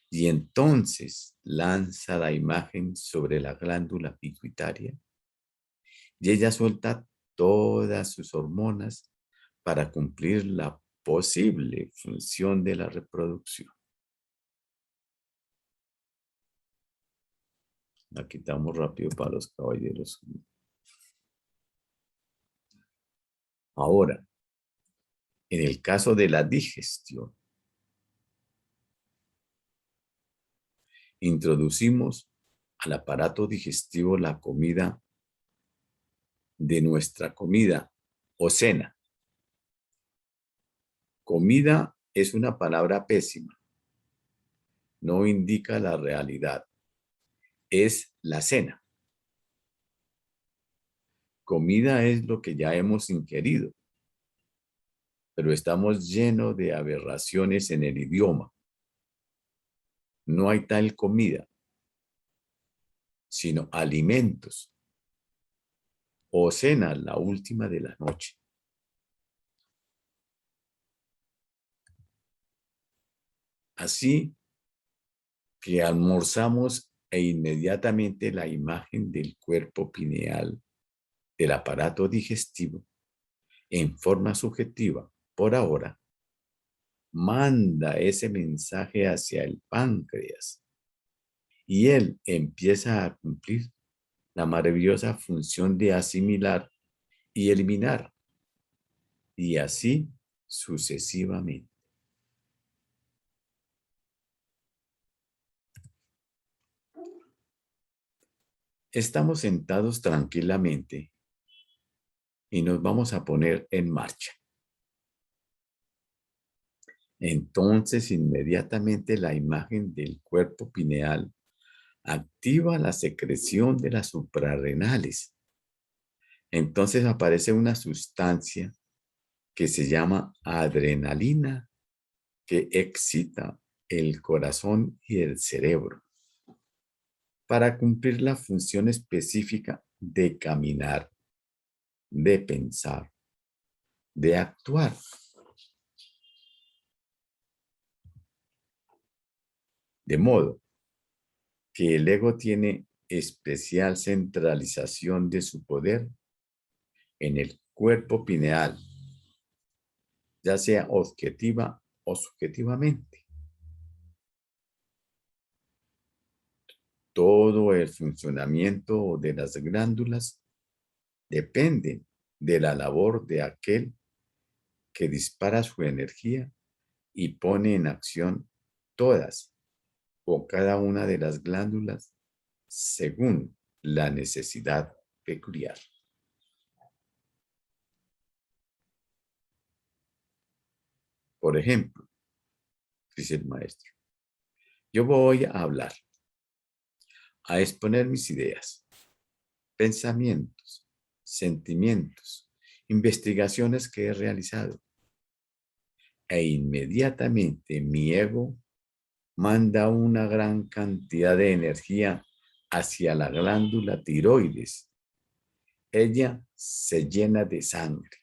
y entonces lanza la imagen sobre la glándula pituitaria y ella suelta todas sus hormonas para cumplir la posible función de la reproducción. La quitamos rápido para los caballeros. Ahora, en el caso de la digestión, introducimos al aparato digestivo la comida de nuestra comida o cena. Comida es una palabra pésima. No indica la realidad. Es la cena. Comida es lo que ya hemos ingerido, pero estamos llenos de aberraciones en el idioma. No hay tal comida, sino alimentos o cena, la última de la noche. Así que almorzamos e inmediatamente la imagen del cuerpo pineal del aparato digestivo en forma subjetiva, por ahora, manda ese mensaje hacia el páncreas y él empieza a cumplir la maravillosa función de asimilar y eliminar, y así sucesivamente. Estamos sentados tranquilamente y nos vamos a poner en marcha. Entonces, inmediatamente la imagen del cuerpo pineal activa la secreción de las suprarrenales. Entonces aparece una sustancia que se llama adrenalina que excita el corazón y el cerebro para cumplir la función específica de caminar, de pensar, de actuar. De modo que el ego tiene especial centralización de su poder en el cuerpo pineal, ya sea objetiva o subjetivamente. Todo el funcionamiento de las glándulas depende de la labor de aquel que dispara su energía y pone en acción todas o cada una de las glándulas según la necesidad peculiar. Por ejemplo, dice el maestro, yo voy a hablar, a exponer mis ideas, pensamientos, sentimientos, investigaciones que he realizado. E inmediatamente mi ego manda una gran cantidad de energía hacia la glándula tiroides. Ella se llena de sangre,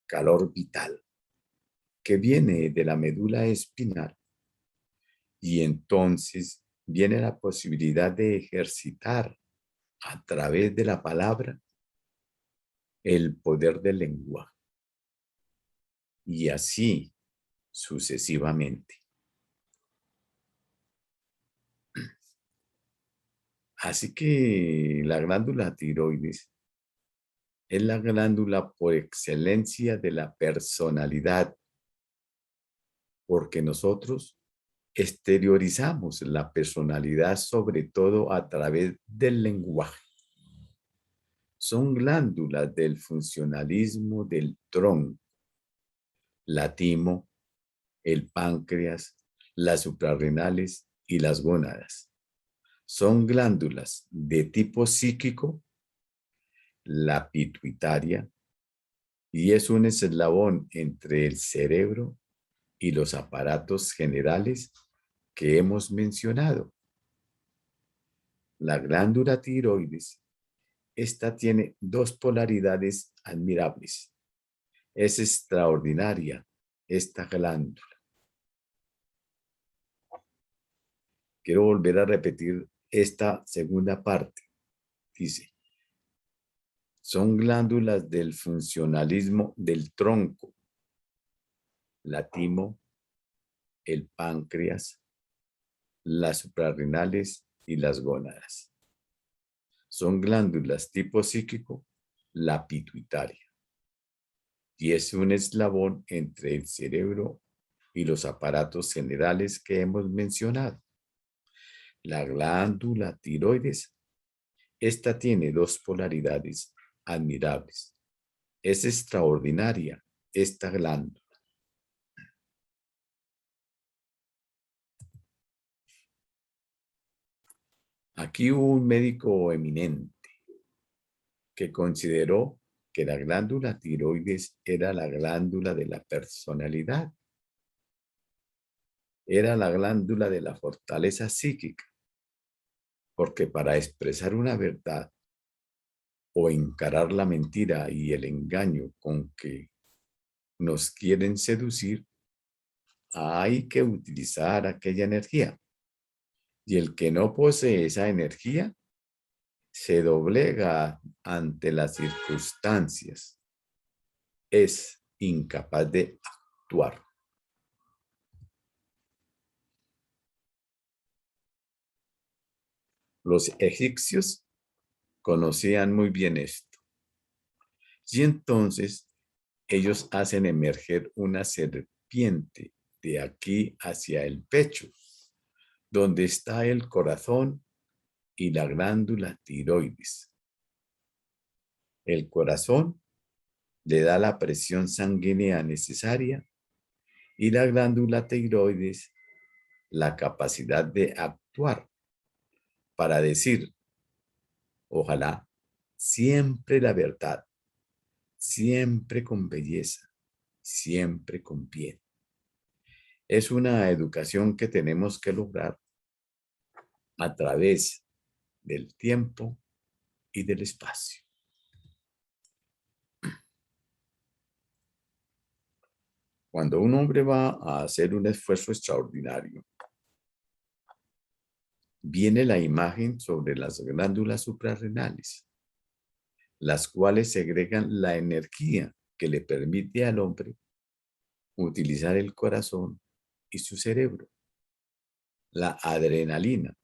calor vital, que viene de la médula espinal. Y entonces viene la posibilidad de ejercitar a través de la palabra el poder del lenguaje. Y así, sucesivamente. Así que la glándula tiroides es la glándula por excelencia de la personalidad, porque nosotros exteriorizamos la personalidad sobre todo a través del lenguaje. Son glándulas del funcionalismo del tronco, la timo, el páncreas, las suprarrenales y las gónadas. Son glándulas de tipo psíquico, la pituitaria, y es un eslabón entre el cerebro y los aparatos generales que hemos mencionado. La glándula tiroides, esta tiene dos polaridades admirables. Es extraordinaria esta glándula. Quiero volver a repetir esta segunda parte. Dice, son glándulas del funcionalismo del tronco, la timo, el páncreas, las suprarrenales y las gónadas. Son glándulas tipo psíquico, la pituitaria, y es un eslabón entre el cerebro y los aparatos generales que hemos mencionado. La glándula tiroides, esta tiene dos polaridades admirables. Es extraordinaria esta glándula. Aquí hubo un médico eminente que consideró que la glándula tiroides era la glándula de la personalidad. Era la glándula de la fortaleza psíquica, porque para expresar una verdad o encarar la mentira y el engaño con que nos quieren seducir, hay que utilizar aquella energía. Y el que no posee esa energía se doblega ante las circunstancias. Es incapaz de actuar. Los egipcios conocían muy bien esto. Y entonces ellos hacen emerger una serpiente de aquí hacia el pecho, donde está el corazón y la glándula tiroides. El corazón le da la presión sanguínea necesaria y la glándula tiroides la capacidad de actuar para decir, ojalá, siempre la verdad, siempre con belleza, siempre con bien. Es una educación que tenemos que lograr a través del tiempo y del espacio. Cuando un hombre va a hacer un esfuerzo extraordinario, viene la imagen sobre las glándulas suprarrenales, las cuales segregan la energía que le permite al hombre utilizar el corazón y su cerebro, la adrenalina,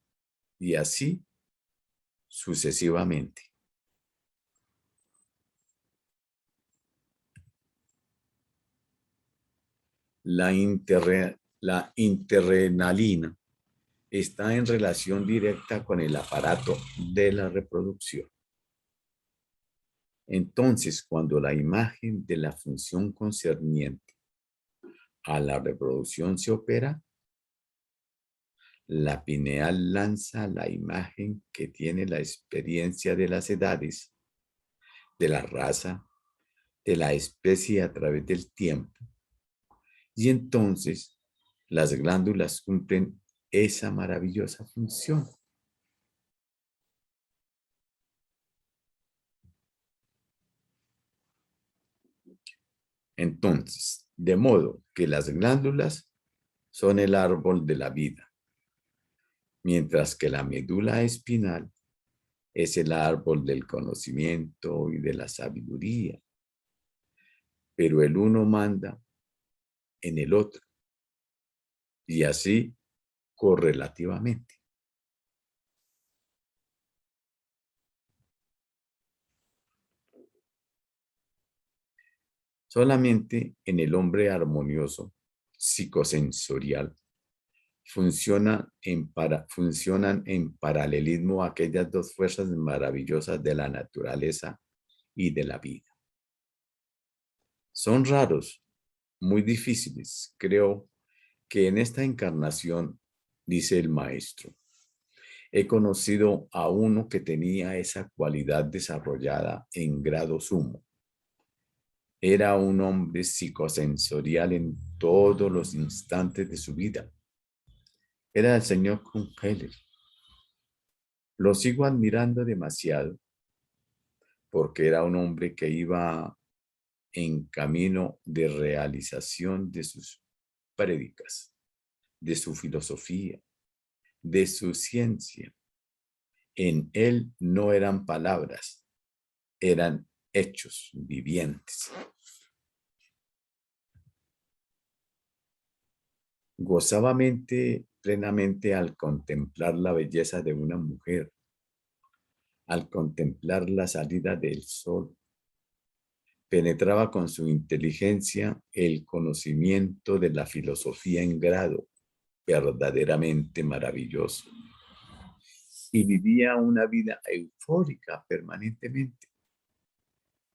y así sucesivamente. La interrenalina está en relación directa con el aparato de la reproducción. Entonces, cuando la imagen de la función concerniente a la reproducción se opera, la pineal lanza la imagen que tiene la experiencia de las edades, de la raza, de la especie a través del tiempo. Y entonces las glándulas cumplen esa maravillosa función. Entonces, de modo que las glándulas son el árbol de la vida, mientras que la médula espinal es el árbol del conocimiento y de la sabiduría. Pero el uno manda en el otro y así correlativamente. Solamente en el hombre armonioso, psicosensorial, funcionan en paralelismo aquellas dos fuerzas maravillosas de la naturaleza y de la vida. Son raros, muy difíciles. Creo que en esta encarnación, dice el maestro, he conocido a uno que tenía esa cualidad desarrollada en grado sumo. Era un hombre psicosensorial en todos los instantes de su vida. Era el señor Krumheller. Lo sigo admirando demasiado porque era un hombre que iba en camino de realización de sus prédicas, de su filosofía, de su ciencia. En él no eran palabras, eran hechos vivientes. Gozaba plenamente al contemplar la belleza de una mujer, al contemplar la salida del sol. Penetraba con su inteligencia el conocimiento de la filosofía en grado verdaderamente maravilloso. Y vivía una vida eufórica permanentemente.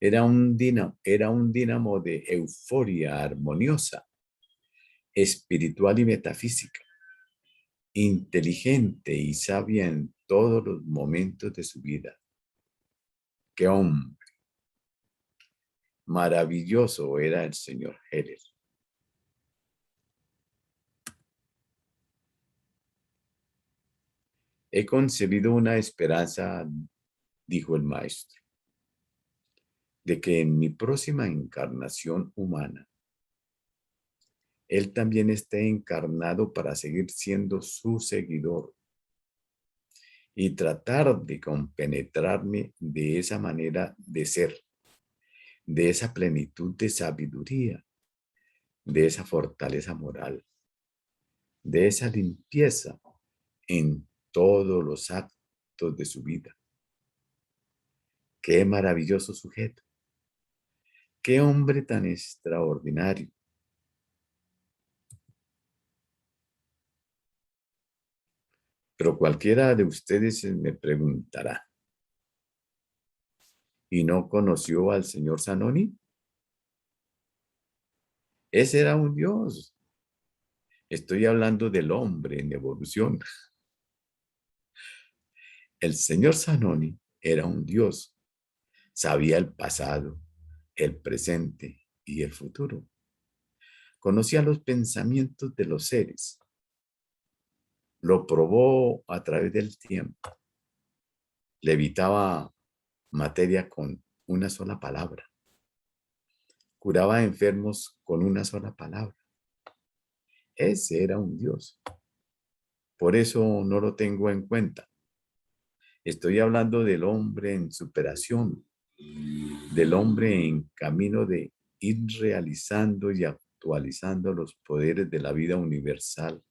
Era un dínamo de euforia armoniosa, espiritual y metafísica, inteligente y sabia en todos los momentos de su vida. ¡Qué hombre! Maravilloso era el señor Heller. He concebido una esperanza, dijo el maestro, de que en mi próxima encarnación humana, él también esté encarnado para seguir siendo su seguidor y tratar de compenetrarme de esa manera de ser, de esa plenitud de sabiduría, de esa fortaleza moral, de esa limpieza en todos los actos de su vida. Qué maravilloso sujeto, qué hombre tan extraordinario. Pero cualquiera de ustedes me preguntará, ¿y no conoció al señor Zanoni? Ese era un dios. Estoy hablando del hombre en evolución. El señor Zanoni era un dios. Sabía el pasado, el presente y el futuro. Conocía los pensamientos de los seres. Lo probó a través del tiempo. Levitaba materia con una sola palabra. Curaba a enfermos con una sola palabra. Ese era un dios. Por eso no lo tengo en cuenta. Estoy hablando del hombre en superación, del hombre en camino de ir realizando y actualizando los poderes de la vida universal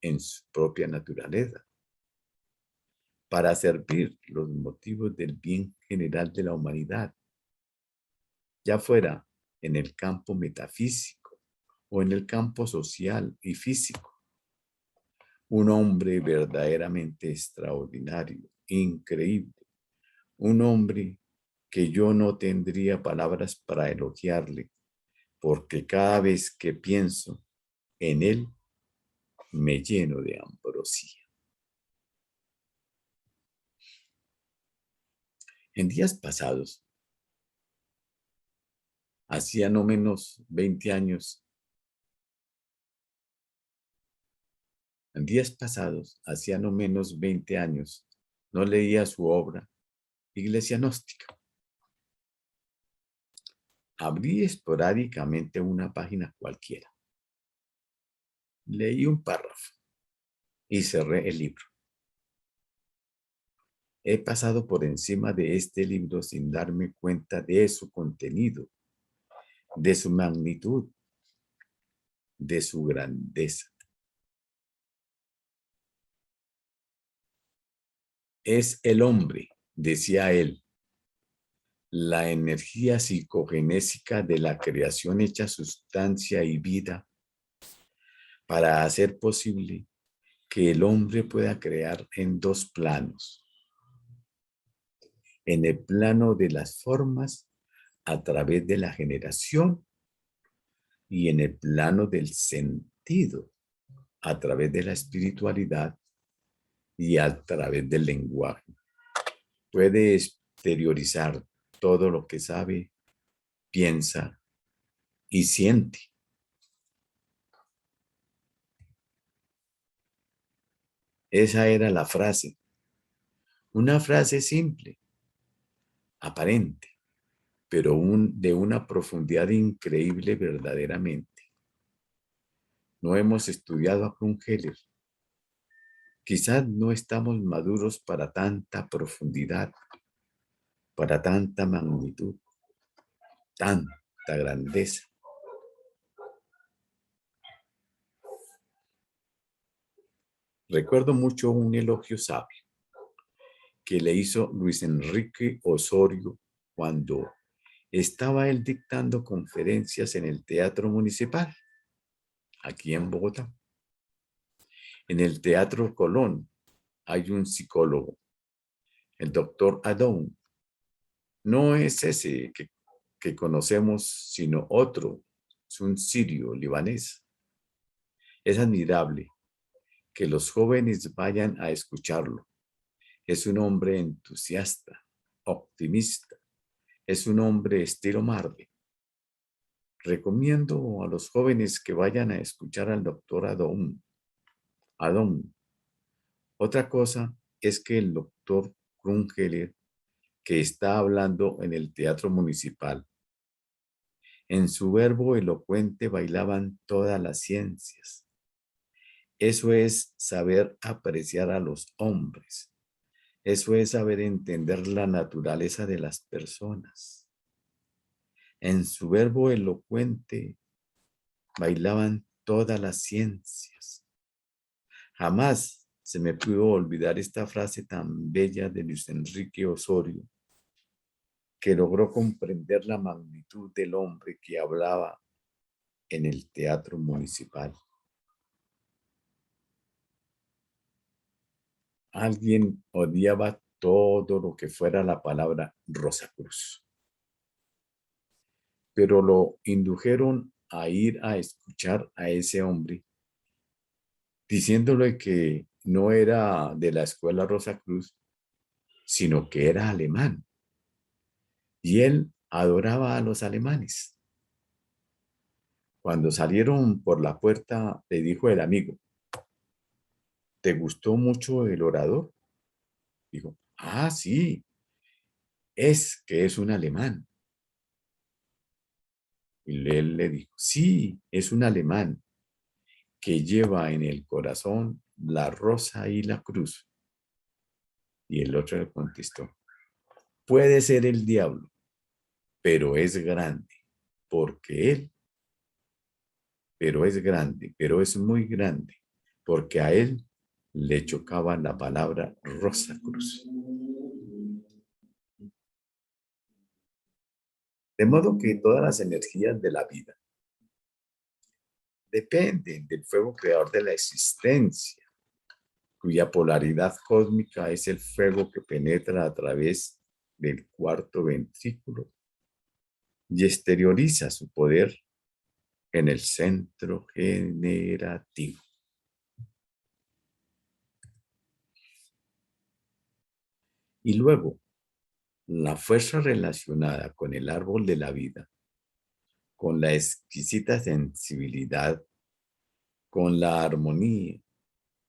en su propia naturaleza, para servir los motivos del bien general de la humanidad, ya fuera en el campo metafísico o en el campo social y físico. Un hombre verdaderamente extraordinario, increíble, un hombre que yo no tendría palabras para elogiarle, porque cada vez que pienso en él, me lleno de ambrosía. En días pasados, hacía no menos 20 años, en días pasados, hacía no menos 20 años, no leía su obra, Iglesia Gnóstica. Abrí esporádicamente una página cualquiera. Leí un párrafo y cerré el libro. He pasado por encima de este libro sin darme cuenta de su contenido, de su magnitud, de su grandeza. es el hombre, decía él, la energía psicogenésica de la creación hecha sustancia y vida para hacer posible que el hombre pueda crear en dos planos. En el plano de las formas a través de la generación y en el plano del sentido a través de la espiritualidad y a través del lenguaje. Puede exteriorizar todo lo que sabe, piensa y siente. Esa era la frase. Una frase simple, aparente, pero de una profundidad increíble verdaderamente. No hemos estudiado a Krumheller. Quizás no estamos maduros para tanta profundidad, para tanta magnitud, tanta grandeza. Recuerdo mucho un elogio sabio que le hizo Luis Enrique Osorio cuando estaba él dictando conferencias en el Teatro Municipal, aquí en Bogotá. En el Teatro Colón hay un psicólogo, el doctor Adón. No es ese que conocemos, sino otro. Es un sirio libanés. Es admirable que los jóvenes vayan a escucharlo. Es un hombre entusiasta, optimista. Es un hombre estilo Marley. Recomiendo a los jóvenes que vayan a escuchar al doctor Adón. Otra cosa es que el doctor Krumheller, que está hablando en el Teatro Municipal, en su verbo elocuente bailaban todas las ciencias. Eso es saber apreciar a los hombres. Eso es saber entender la naturaleza de las personas. En su verbo elocuente bailaban todas las ciencias. Jamás se me pudo olvidar esta frase tan bella de Luis Enrique Osorio, que logró comprender la magnitud del hombre que hablaba en el Teatro Municipal. Alguien odiaba todo lo que fuera la palabra Rosacruz, pero lo indujeron a ir a escuchar a ese hombre, diciéndole que no era de la escuela Rosacruz, sino que era alemán. Y él adoraba a los alemanes. Cuando salieron por la puerta, le dijo el amigo, ¿te gustó mucho el orador? Dijo, ah, sí, es que es un alemán. Y él le dijo, sí, es un alemán que lleva en el corazón la rosa y la cruz. Y el otro le contestó, puede ser el diablo, pero es grande, porque él, pero es grande, pero es muy grande, porque a él le chocaba la palabra rosa cruz. De modo que todas las energías de la vida dependen del fuego creador de la existencia, cuya polaridad cósmica es el fuego que penetra a través del cuarto ventrículo y exterioriza su poder en el centro generativo. Y luego, la fuerza relacionada con el árbol de la vida, con la exquisita sensibilidad, con la armonía,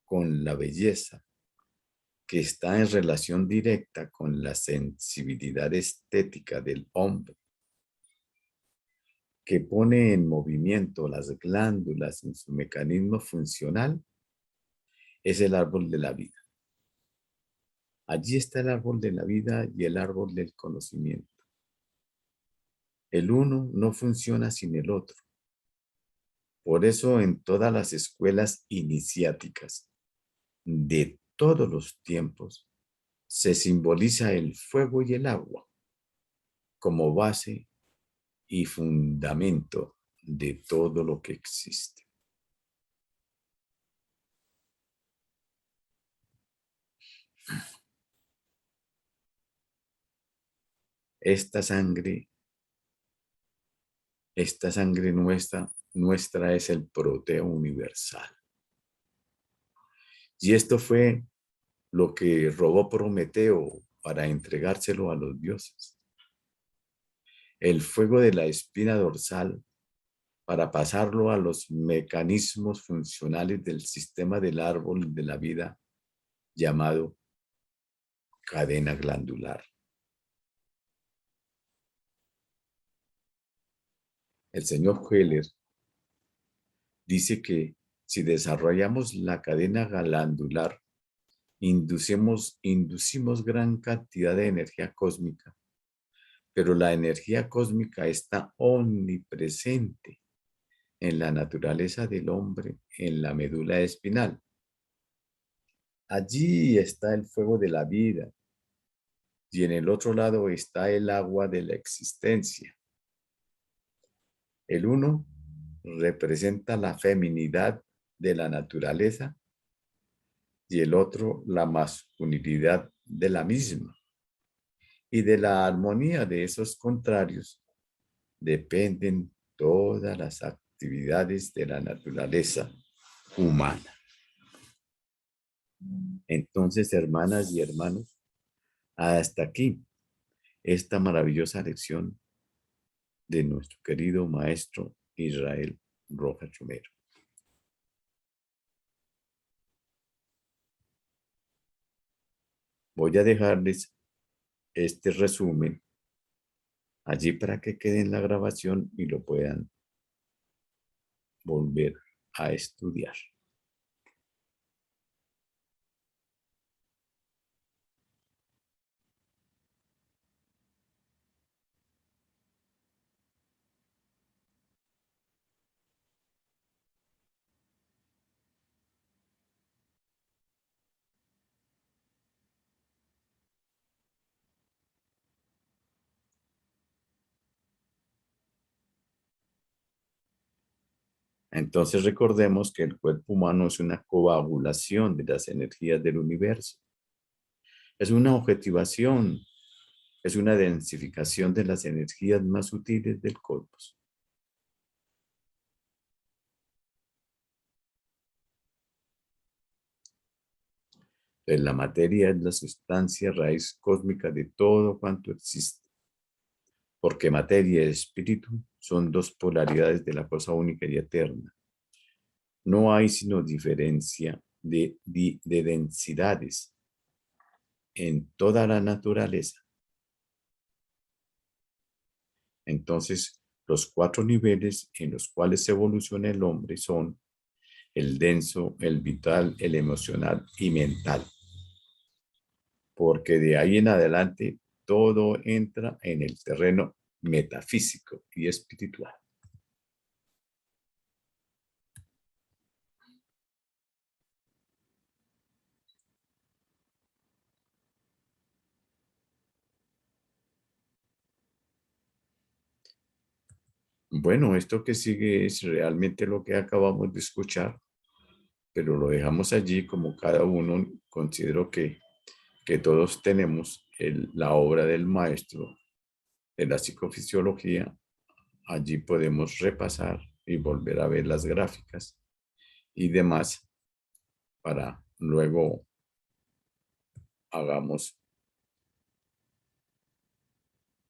con la belleza, que está en relación directa con la sensibilidad estética del hombre, que pone en movimiento las glándulas en su mecanismo funcional, es el árbol de la vida. Allí está el árbol de la vida y el árbol del conocimiento. El uno no funciona sin el otro. Por eso en todas las escuelas iniciáticas de todos los tiempos se simboliza el fuego y el agua como base y fundamento de todo lo que existe. Esta sangre nuestra es el proteo universal. Y esto fue lo que robó Prometeo para entregárselo a los dioses. El fuego de la espina dorsal para pasarlo a los mecanismos funcionales del sistema del árbol de la vida llamado cadena glandular. El señor Heller dice que si desarrollamos la cadena glandular, inducimos gran cantidad de energía cósmica, pero la energía cósmica está omnipresente en la naturaleza del hombre, en la médula espinal. Allí está el fuego de la vida y en el otro lado está el agua de la existencia. El uno representa la feminidad de la naturaleza y el otro la masculinidad de la misma. Y de la armonía de esos contrarios dependen todas las actividades de la naturaleza humana. Entonces, hermanas y hermanos, hasta aquí esta maravillosa lección de nuestro querido maestro Israel Rojas Romero. Voy a dejarles este resumen allí para que quede en la grabación y lo puedan volver a estudiar. Entonces recordemos que el cuerpo humano es una coagulación de las energías del universo. Es una objetivación, es una densificación de las energías más sutiles del cosmos. La materia es la sustancia raíz cósmica de todo cuanto existe, porque materia y espíritu son dos polaridades de la cosa única y eterna. No hay sino diferencia de densidades en toda la naturaleza. Entonces, los cuatro niveles en los cuales evoluciona el hombre son el denso, el vital, el emocional y mental. Porque de ahí en adelante todo entra en el terreno metafísico y espiritual. Bueno, esto que sigue es realmente lo que acabamos de escuchar, pero lo dejamos allí como cada uno considero que todos tenemos la obra del maestro de la psicofisiología. Allí podemos repasar y volver a ver las gráficas y demás para luego hagamos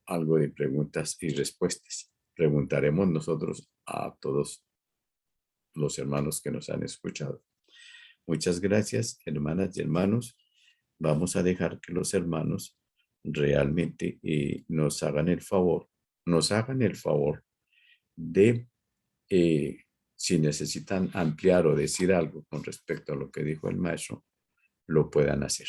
algo de preguntas y respuestas. Preguntaremos nosotros a todos los hermanos que nos han escuchado. Muchas gracias, hermanas y hermanos. Vamos a dejar que los hermanos realmente nos hagan el favor de, si necesitan ampliar o decir algo con respecto a lo que dijo el maestro, lo puedan hacer.